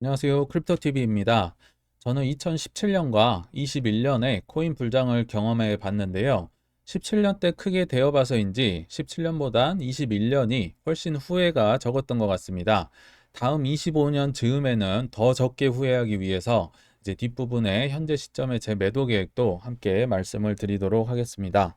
안녕하세요. 크립토TV입니다. 저는 2017년과 21년에 코인 불장을 경험해 봤는데요. 17년 때 크게 되어봐서인지 17년보단 21년이 훨씬 후회가 적었던 것 같습니다. 다음 25년 즈음에는 더 적게 후회하기 위해서 이제 뒷부분에 현재 시점의 제 매도 계획도 함께 말씀을 드리도록 하겠습니다.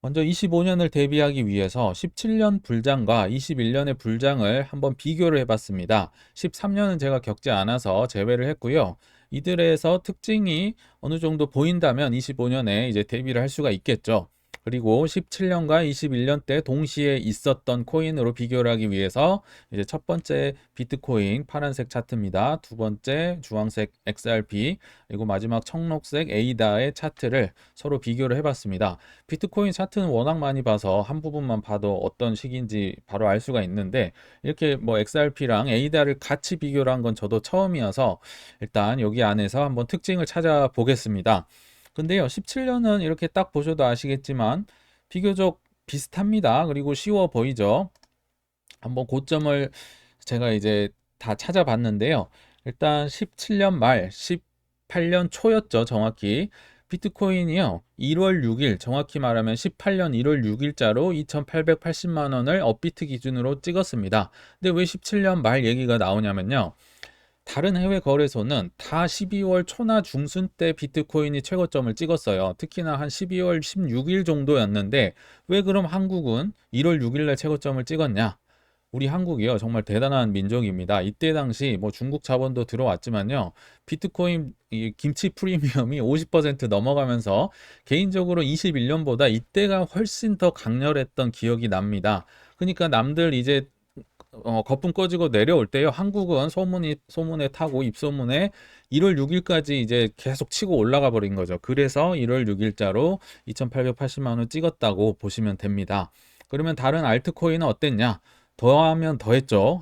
먼저 25년을 대비하기 위해서 17년 불장과 21년의 불장을 한번 비교를 해봤습니다. 13년은 제가 겪지 않아서 제외를 했고요. 이들에서 특징이 어느 정도 보인다면 25년에 이제 대비를 할 수가 있겠죠. 그리고 17년과 21년 때 동시에 있었던 코인으로 비교를 하기 위해서 이제 첫 번째 비트코인 파란색 차트입니다. 두 번째 주황색 XRP, 그리고 마지막 청록색 에이다의 차트를 서로 비교를 해봤습니다. 비트코인 차트는 워낙 많이 봐서 한 부분만 봐도 어떤 식인지 바로 알 수가 있는데, 이렇게 뭐 XRP랑 에이다를 같이 비교를 한 건 저도 처음이어서 일단 여기 안에서 한번 특징을 찾아보겠습니다. 근데요, 17년은 이렇게 딱 보셔도 아시겠지만 비교적 비슷합니다. 그리고 쉬워 보이죠. 한번 고점을 제가 이제 다 찾아봤는데요. 일단 17년 말, 18년 초였죠, 정확히. 비트코인이요, 1월 6일, 정확히 말하면 18년 1월 6일자로 2,880만 원을 업비트 기준으로 찍었습니다. 근데 왜 17년 말 얘기가 나오냐면요. 다른 해외 거래소는 다 12월 초나 중순 때 비트코인이 최고점을 찍었어요. 특히나 한 12월 16일 정도였는데, 왜 그럼 한국은 1월 6일 날 최고점을 찍었냐? 우리 한국이요, 정말 대단한 민족입니다. 이때 당시 뭐 중국 자본도 들어왔지만요, 비트코인 이 김치 프리미엄이 50% 넘어가면서 개인적으로 21년보다 이때가 훨씬 더 강렬했던 기억이 납니다. 그러니까 남들 이제 거품 꺼지고 내려올 때요, 한국은 소문에 타고 입소문에 1월 6일까지 이제 계속 치고 올라가 버린 거죠. 그래서 1월 6일자로 2,880만 원 찍었다고 보시면 됩니다. 그러면 다른 알트코인은 어땠냐? 더하면 더했죠.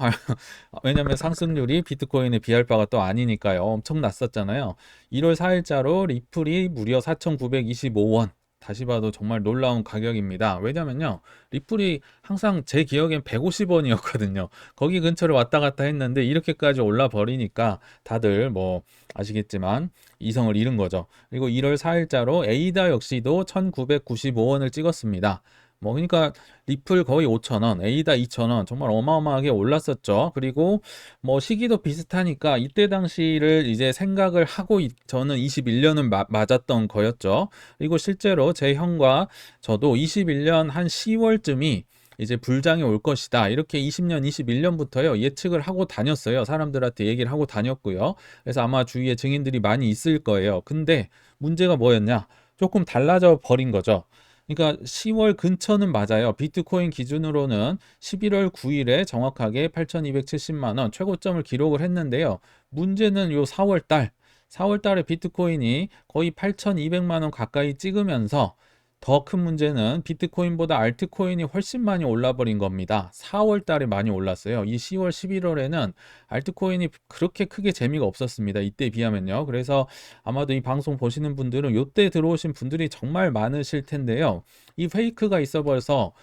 왜냐면 상승률이 비트코인에 비할 바가 또 아니니까요. 엄청 났었잖아요. 1월 4일자로 리플이 무려 4,925원. 다시 봐도 정말 놀라운 가격입니다. 왜냐면요, 리플이 항상 제 기억엔 150원이었거든요. 거기 근처를 왔다 갔다 했는데 이렇게까지 올라 버리니까 다들 뭐 아시겠지만 이성을 잃은 거죠. 그리고 1월 4일자로 에이다 역시도 1995원을 찍었습니다. 뭐 그러니까 리플 거의 5,000원, 에이다 2,000원, 정말 어마어마하게 올랐었죠. 그리고 뭐 시기도 비슷하니까 이때 당시를 이제 생각을 하고 저는 21년은 맞았던 거였죠. 그리고 실제로 제 형과 저도 21년 한 10월쯤이 이제 불장이 올 것이다, 이렇게 20년, 21년부터요 예측을 하고 다녔어요. 사람들한테 얘기를 하고 다녔고요. 그래서 아마 주위에 증인들이 많이 있을 거예요. 근데 문제가 뭐였냐? 조금 달라져 버린 거죠. 그러니까 10월 근처는 맞아요. 비트코인 기준으로는 11월 9일에 정확하게 8,270만 원 최고점을 기록을 했는데요. 문제는 요 4월 달, 4월 달에 비트코인이 거의 8,200만 원 가까이 찍으면서, 더 큰 문제는 비트코인보다 알트코인이 훨씬 많이 올라버린 겁니다. 4월 달에 많이 올랐어요. 이 10월, 11월에는 알트코인이 그렇게 크게 재미가 없었습니다. 이때 비하면요. 그래서 아마도 이 방송 보시는 분들은 요때 들어오신 분들이 정말 많으실 텐데요. 이 페이크가 있어버려서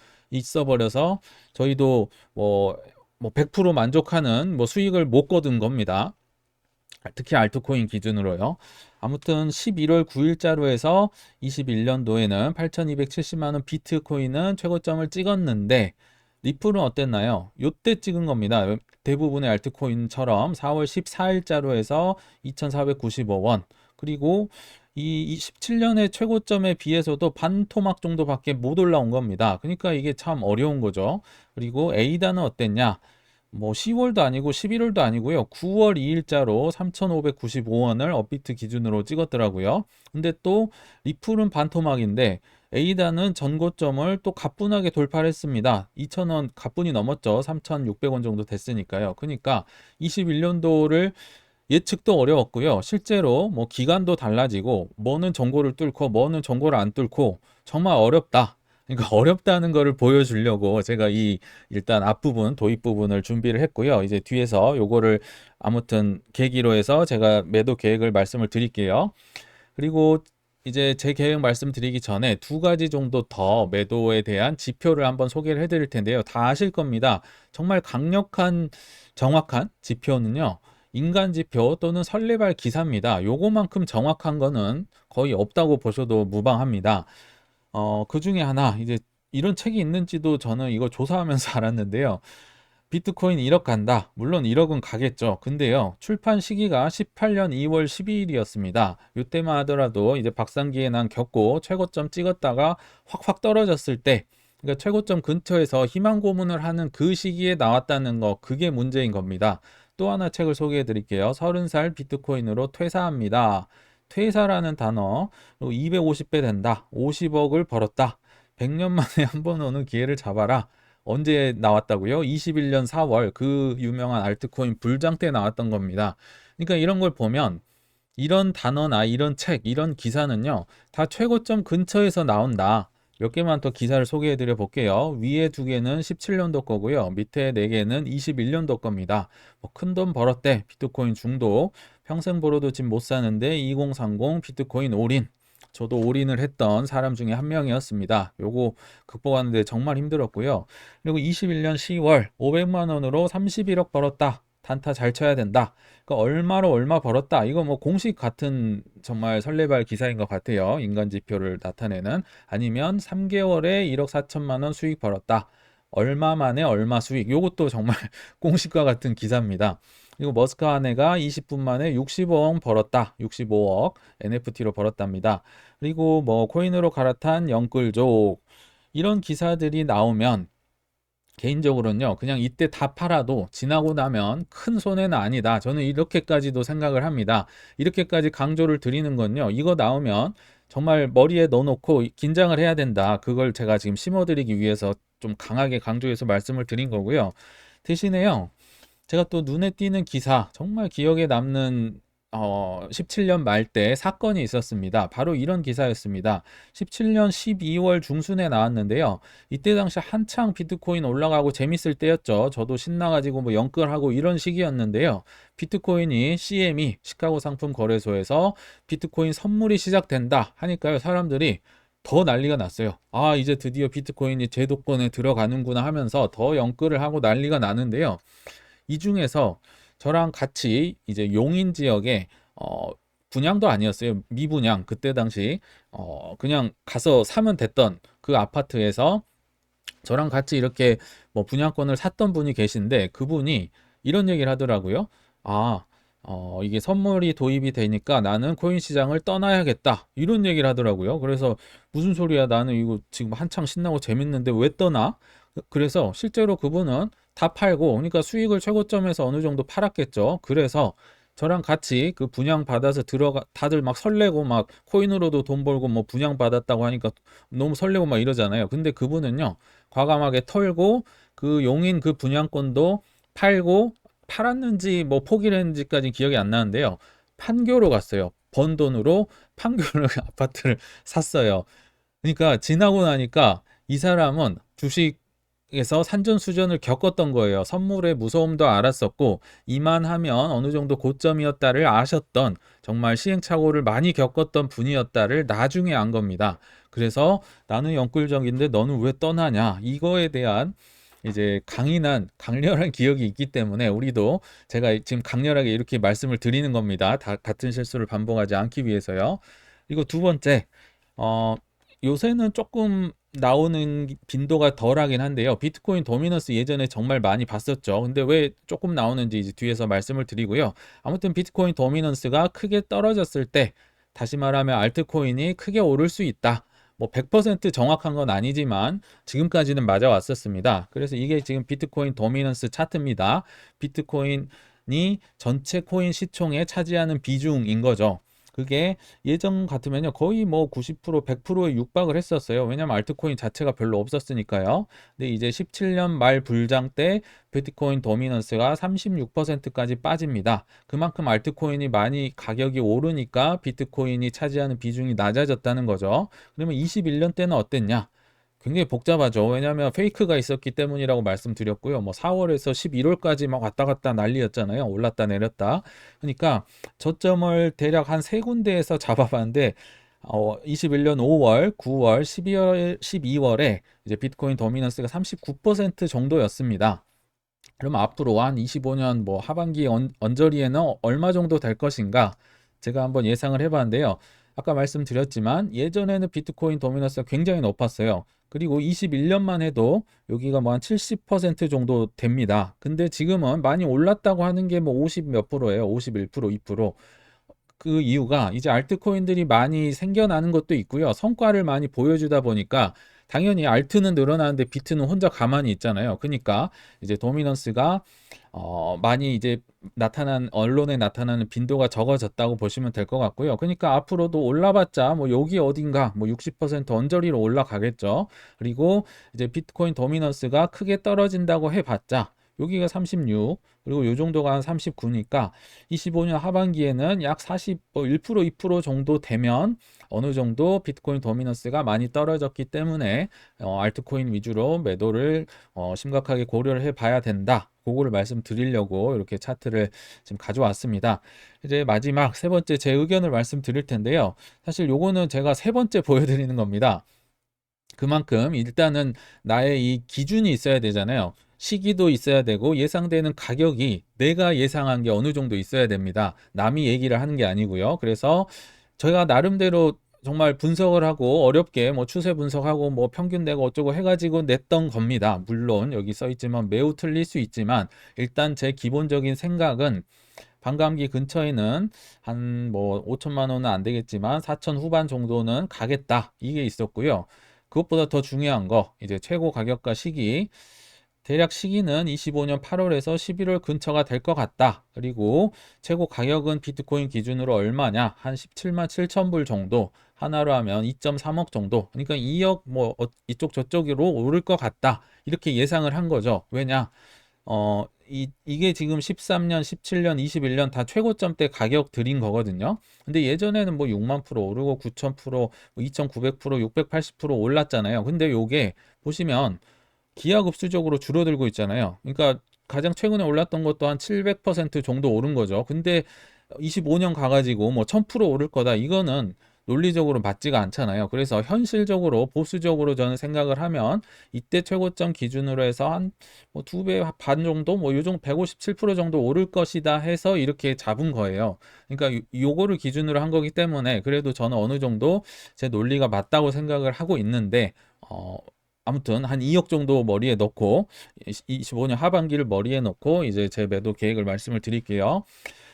저희도 뭐 100% 만족하는 뭐 수익을 못 거둔 겁니다. 특히 알트코인 기준으로요. 아무튼 11월 9일자로 해서 21년도에는 8,270만 원 비트코인은 최고점을 찍었는데, 리플은 어땠나요? 요때 찍은 겁니다. 대부분의 알트코인처럼 4월 14일자로 해서 2,495원. 그리고 이 17년의 최고점에 비해서도 반 토막 정도밖에 못 올라온 겁니다. 그러니까 이게 참 어려운 거죠. 그리고 에이다는 어땠냐? 뭐 10월도 아니고 11월도 아니고요. 9월 2일자로 3,595원을 업비트 기준으로 찍었더라고요. 근데 또 리플은 반토막인데 에이다는 전고점을 또 가뿐하게 돌파를 했습니다. 2,000원 가뿐히 넘었죠. 3,600원 정도 됐으니까요. 그러니까 21년도를 예측도 어려웠고요. 실제로 뭐 기간도 달라지고, 뭐는 전고를 뚫고 뭐는 전고를 안 뚫고 정말 어렵다. 그러니까 어렵다는 거를 보여주려고 제가 이 일단 앞부분 도입 부분을 준비를 했고요. 이제 뒤에서 요거를 아무튼 계기로 해서 제가 매도 계획을 말씀을 드릴게요. 그리고 이제 제 계획 말씀드리기 전에 두 가지 정도 더 매도에 대한 지표를 한번 소개를 해드릴 텐데요. 다 아실 겁니다. 정말 강력한 정확한 지표는요, 인간 지표 또는 설레발 기사입니다. 요거만큼 정확한 거는 거의 없다고 보셔도 무방합니다. 그 중에 하나, 이제 이런 책이 있는지도 저는 이거 조사하면서 알았는데요. 비트코인 1억 간다. 물론 1억은 가겠죠. 근데요, 출판 시기가 18년 2월 12일이었습니다. 이때만 하더라도 이제 박상기에 난 겪고 최고점 찍었다가 확확 떨어졌을 때, 그러니까 최고점 근처에서 희망 고문을 하는 그 시기에 나왔다는 거, 그게 문제인 겁니다. 또 하나 책을 소개해 드릴게요. 30살 비트코인으로 퇴사합니다. 퇴사라는 단어, 250배 된다. 50억을 벌었다. 100년 만에 한 번 오는 기회를 잡아라. 언제 나왔다고요? 21년 4월 그 유명한 알트코인 불장 때 나왔던 겁니다. 그러니까 이런 걸 보면 이런 단어나 이런 책, 이런 기사는요, 다 최고점 근처에서 나온다. 몇 개만 더 기사를 소개해 드려 볼게요. 위에 두 개는 17년도 거고요. 밑에 네 개는 21년도 겁니다. 큰 돈 벌었대. 비트코인 중독. 평생 벌어도 집 못 사는데 2030 비트코인 올인. 저도 올인을 했던 사람 중에 한 명이었습니다. 요거 극복하는데 정말 힘들었고요. 그리고 21년 10월 500만 원으로 31억 벌었다. 단타 잘 쳐야 된다. 그러니까 얼마로 얼마 벌었다. 이거 뭐 공식 같은 정말 설레발 기사인 것 같아요. 인간 지표를 나타내는. 아니면 3개월에 1억 4천만 원 수익 벌었다. 얼마 만에 얼마 수익. 요것도 정말 공식과 같은 기사입니다. 그리고 머스크 아내가 20분 만에 65억 벌었다. 65억 NFT로 벌었답니다. 그리고 뭐 코인으로 갈아탄 영끌족. 이런 기사들이 나오면 개인적으로는요, 그냥 이때 다 팔아도 지나고 나면 큰 손해는 아니다. 저는 이렇게까지도 생각을 합니다. 이렇게까지 강조를 드리는 건요, 이거 나오면 정말 머리에 넣어놓고 긴장을 해야 된다. 그걸 제가 지금 심어드리기 위해서 좀 강하게 강조해서 말씀을 드린 거고요. 대신에요, 제가 또 눈에 띄는 기사, 정말 기억에 남는 17년 말 때 사건이 있었습니다. 바로 이런 기사였습니다. 17년 12월 중순에 나왔는데요. 이때 당시 한창 비트코인 올라가고 재밌을 때였죠. 저도 신나가지고 뭐 영끌하고 이런 시기였는데요. 비트코인이 CME, 시카고 상품 거래소에서 비트코인 선물이 시작된다 하니까요. 사람들이 더 난리가 났어요. 아, 이제 드디어 비트코인이 제도권에 들어가는구나 하면서 더 영끌을 하고 난리가 나는데요. 이 중에서 저랑 같이 이제 용인 지역에 분양도 아니었어요. 미분양. 그때 당시 그냥 가서 사면 됐던 그 아파트에서 저랑 같이 이렇게 뭐 분양권을 샀던 분이 계신데 그분이 이런 얘기를 하더라고요. 아, 이게 선물이 도입이 되니까 나는 코인 시장을 떠나야겠다. 이런 얘기를 하더라고요. 그래서 무슨 소리야? 나는 이거 지금 한창 신나고 재밌는데 왜 떠나? 그래서 실제로 그분은 다 팔고, 그러니까 수익을 최고점에서 어느 정도 팔았겠죠. 그래서 저랑 같이 그 분양 받아서 들어가, 다들 막 설레고 막 코인으로도 돈 벌고 뭐 분양 받았다고 하니까 너무 설레고 막 이러잖아요. 근데 그분은요, 과감하게 털고 그 용인 그 분양권도 팔고, 팔았는지 뭐 포기를 했는지까지 기억이 안 나는데요. 판교로 갔어요. 번 돈으로 판교로 아파트를 샀어요. 그러니까 지나고 나니까 이 사람은 주식에서 산전수전을 겪었던 거예요. 선물의 무서움도 알았었고, 이만하면 어느 정도 고점이었다를 아셨던, 정말 시행착오를 많이 겪었던 분이었다를 나중에 안 겁니다. 그래서 나는 영끌적인데 너는 왜 떠나냐? 이거에 대한 이제 강렬한 기억이 있기 때문에 우리도, 제가 지금 강렬하게 이렇게 말씀을 드리는 겁니다. 다 같은 실수를 반복하지 않기 위해서요. 그리고 두 번째, 어, 요새는 조금 나오는 빈도가 덜하긴 한데요. 비트코인 도미넌스 예전에 정말 많이 봤었죠. 근데 왜 조금 나오는지 이제 뒤에서 말씀을 드리고요. 아무튼 비트코인 도미넌스가 크게 떨어졌을 때, 다시 말하면 알트코인이 크게 오를 수 있다. 뭐 100% 정확한 건 아니지만 지금까지는 맞아왔었습니다. 그래서 이게 지금 비트코인 도미넌스 차트입니다. 비트코인이 전체 코인 시총에 차지하는 비중인 거죠. 그게 예전 같으면요, 거의 뭐 90%, 100%에 육박을 했었어요. 왜냐면 알트코인 자체가 별로 없었으니까요. 근데 이제 17년 말 불장 때 비트코인 도미넌스가 36%까지 빠집니다. 그만큼 알트코인이 많이 가격이 오르니까 비트코인이 차지하는 비중이 낮아졌다는 거죠. 그러면 21년 때는 어땠냐? 굉장히 복잡하죠. 왜냐하면 페이크가 있었기 때문이라고 말씀드렸고요. 뭐 4월에서 11월까지 막 왔다 갔다 난리였잖아요. 올랐다 내렸다. 그러니까 저점을 대략 한 세 군데에서 잡아봤는데 21년 5월, 9월, 12월, 12월에 이제 비트코인 도미넌스가 39% 정도였습니다. 그럼 앞으로 한 25년 뭐 하반기 언저리에는 얼마 정도 될 것인가? 제가 한번 예상을 해봤는데요. 아까 말씀드렸지만 예전에는 비트코인 도미넌스가 굉장히 높았어요. 그리고 21년만 해도 여기가 뭐 한 70% 정도 됩니다. 근데 지금은 많이 올랐다고 하는 게 뭐 50 몇 프로예요. 51%, 2%. 그 이유가 이제 알트코인들이 많이 생겨나는 것도 있고요. 성과를 많이 보여주다 보니까 당연히 알트는 늘어나는데 비트는 혼자 가만히 있잖아요. 그러니까 이제 도미넌스가 많이 이제 언론에 나타나는 빈도가 적어졌다고 보시면 될 것 같고요. 그러니까 앞으로도 올라봤자 뭐 여기 어딘가 뭐 60% 언저리로 올라가겠죠. 그리고 이제 비트코인 도미넌스가 크게 떨어진다고 해봤자 여기가 36, 그리고 요 정도가 한 39니까 25년 하반기에는 약 40, 1%, 2% 정도 되면 어느 정도 비트코인 도미넌스가 많이 떨어졌기 때문에 알트코인 위주로 매도를 심각하게 고려를 해 봐야 된다. 그거를 말씀드리려고 이렇게 차트를 지금 가져왔습니다. 이제 마지막 세 번째 제 의견을 말씀드릴 텐데요. 사실 요거는 제가 세 번째 보여드리는 겁니다. 그만큼 일단은 나의 이 기준이 있어야 되잖아요. 시기도 있어야 되고 예상되는 가격이 내가 예상한 게 어느 정도 있어야 됩니다. 남이 얘기를 하는 게 아니고요. 그래서 저희가 나름대로 정말 분석을 하고 어렵게 뭐 추세 분석하고 뭐 평균 내고 어쩌고 해가지고 냈던 겁니다. 물론 여기 써 있지만 매우 틀릴 수 있지만 일단 제 기본적인 생각은 반감기 근처에는 한 뭐 5천만 원은 안 되겠지만 4천 후반 정도는 가겠다. 이게 있었고요. 그것보다 더 중요한 거 이제 최고 가격과 시기, 대략 시기는 25년 8월에서 11월 근처가 될 것 같다. 그리고 최고 가격은 비트코인 기준으로 얼마냐? 한 17만 7천 불 정도. 하나로 하면 2.3억 정도. 그러니까 2억 뭐 이쪽 저쪽으로 오를 것 같다. 이렇게 예상을 한 거죠. 왜냐? 이게 지금 13년, 17년, 21년 다 최고점 때 가격 들인 거거든요. 근데 예전에는 뭐 6만 프로 오르고 9천 프로, 2,900%, 680% 올랐잖아요. 근데 요게 보시면 기하급수적으로 줄어들고 있잖아요. 그러니까 가장 최근에 올랐던 것도 한 700% 정도 오른 거죠. 근데 25년 가가지고 뭐 1000% 오를 거다. 이거는 논리적으로 맞지가 않잖아요. 그래서 현실적으로 보수적으로 저는 생각을 하면 이때 최고점 기준으로 해서 한 뭐 2배 반 정도 뭐 요정 157% 정도 오를 것이다 해서 이렇게 잡은 거예요. 그러니까 요거를 기준으로 한 거기 때문에 그래도 저는 어느 정도 제 논리가 맞다고 생각을 하고 있는데 아무튼 한 2억 정도 머리에 넣고 25년 하반기를 머리에 넣고 이제 제 매도 계획을 말씀을 드릴게요.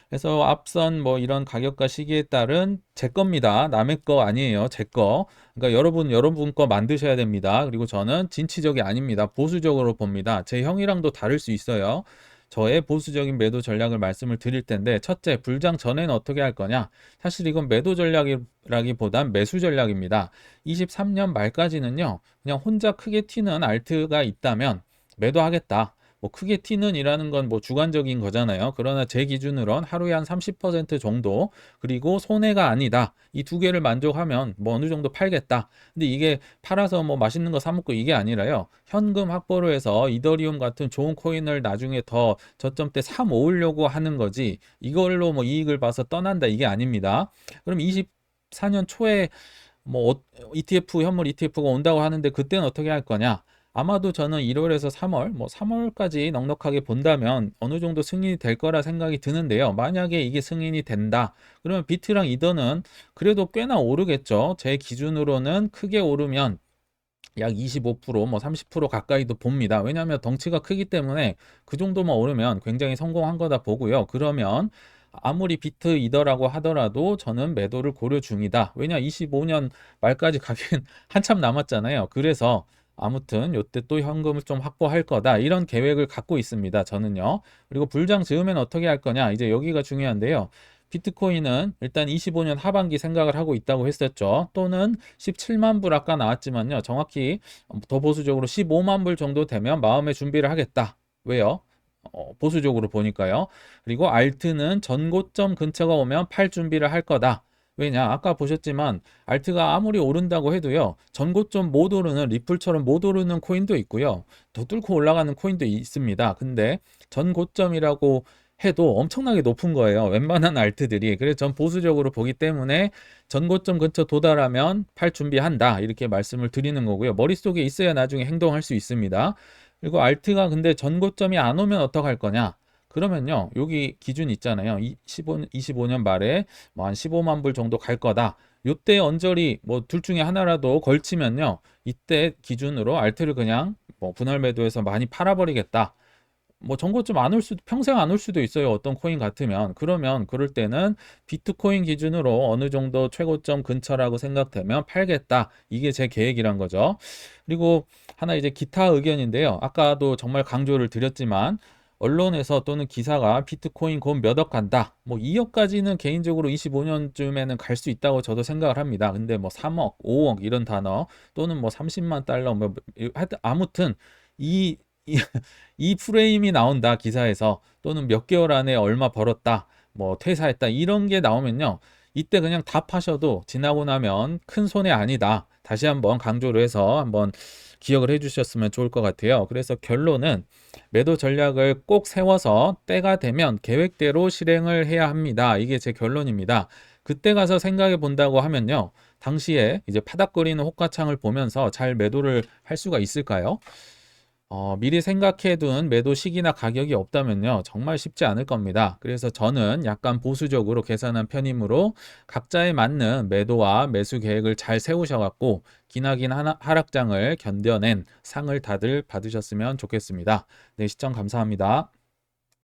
그래서 앞선 뭐 이런 가격과 시기에 따른 제 겁니다. 남의 거 아니에요. 제 거. 그러니까 여러분 거 만드셔야 됩니다. 그리고 저는 진취적이 아닙니다. 보수적으로 봅니다. 제 형이랑도 다를 수 있어요. 저의 보수적인 매도 전략을 말씀을 드릴 텐데 첫째, 불장 전에는 어떻게 할 거냐? 사실 이건 매도 전략이라기보단 매수 전략입니다. 23년 말까지는요. 그냥 혼자 크게 튀는 알트가 있다면 매도하겠다. 뭐 크게 튀는 이라는 건 뭐 주관적인 거잖아요. 그러나 제 기준으론 하루에 한 30% 정도, 그리고 손해가 아니다. 이 두 개를 만족하면 뭐 어느 정도 팔겠다. 근데 이게 팔아서 뭐 맛있는 거 사 먹고 이게 아니라요. 현금 확보를 해서 이더리움 같은 좋은 코인을 나중에 더 저점 때 사 모으려고 하는 거지. 이걸로 뭐 이익을 봐서 떠난다 이게 아닙니다. 그럼 24년 초에 뭐 ETF, 현물 ETF가 온다고 하는데 그때는 어떻게 할 거냐? 아마도 저는 1월에서 3월, 뭐 3월까지 넉넉하게 본다면 어느 정도 승인이 될 거라 생각이 드는데요. 만약에 이게 승인이 된다. 그러면 비트랑 이더는 그래도 꽤나 오르겠죠. 제 기준으로는 크게 오르면 약 25%, 뭐 30% 가까이도 봅니다. 왜냐하면 덩치가 크기 때문에 그 정도만 오르면 굉장히 성공한 거다 보고요. 그러면 아무리 비트이더라고 하더라도 저는 매도를 고려 중이다. 왜냐 25년 말까지 가긴 한참 남았잖아요. 그래서 아무튼 요때 또 현금을 좀 확보할 거다. 이런 계획을 갖고 있습니다. 저는요. 그리고 불장 지으면 어떻게 할 거냐? 이제 여기가 중요한데요. 비트코인은 일단 25년 하반기 생각을 하고 있다고 했었죠. 또는 17만 불 아까 나왔지만요. 정확히 더 보수적으로 15만 불 정도 되면 마음의 준비를 하겠다. 왜요? 보수적으로 보니까요. 그리고 알트는 전고점 근처가 오면 팔 준비를 할 거다. 왜냐? 아까 보셨지만 알트가 아무리 오른다고 해도요. 전고점 못 오르는 리플처럼 못 오르는 코인도 있고요. 더 뚫고 올라가는 코인도 있습니다. 근데 전고점이라고 해도 엄청나게 높은 거예요. 웬만한 알트들이. 그래서 전 보수적으로 보기 때문에 전고점 근처 도달하면 팔 준비한다. 이렇게 말씀을 드리는 거고요. 머릿속에 있어야 나중에 행동할 수 있습니다. 그리고 알트가 근데 전고점이 안 오면 어떡할 거냐? 그러면요, 여기 기준 있잖아요. 25년 말에 뭐 한 15만 불 정도 갈 거다. 요때 언저리 뭐 둘 중에 하나라도 걸치면요, 이때 기준으로 알트를 그냥 뭐 분할 매도해서 많이 팔아버리겠다. 뭐 정고점 안 올 수도 평생 안 올 수도 있어요. 어떤 코인 같으면. 그러면 그럴 때는 비트코인 기준으로 어느 정도 최고점 근처라고 생각되면 팔겠다. 이게 제 계획이란 거죠. 그리고 하나 이제 기타 의견인데요. 아까도 정말 강조를 드렸지만 언론에서 또는 기사가 비트코인 곧 몇 억 간다. 뭐 2억까지는 개인적으로 25년쯤에는 갈 수 있다고 저도 생각을 합니다. 근데 뭐 3억, 5억 이런 단어 또는 뭐 30만 달러 뭐 하여튼 아무튼 이 이, 이 프레임이 나온다 기사에서 또는 몇 개월 안에 얼마 벌었다 뭐 퇴사했다 이런 게 나오면요 이때 그냥 다 파셔도 지나고 나면 큰 손해 아니다 다시 한번 강조를 해서 한번 기억을 해 주셨으면 좋을 것 같아요. 그래서 결론은 매도 전략을 꼭 세워서 때가 되면 계획대로 실행을 해야 합니다. 이게 제 결론입니다. 그때 가서 생각해 본다고 하면요 당시에 이제 파닥거리는 호가창을 보면서 잘 매도를 할 수가 있을까요? 미리 생각해둔 매도 시기나 가격이 없다면요, 정말 쉽지 않을 겁니다. 그래서 저는 약간 보수적으로 계산한 편이므로 각자에 맞는 매도와 매수 계획을 잘 세우셔갖고 기나긴 하락장을 견뎌낸 상을 다들 받으셨으면 좋겠습니다. 네, 시청 감사합니다.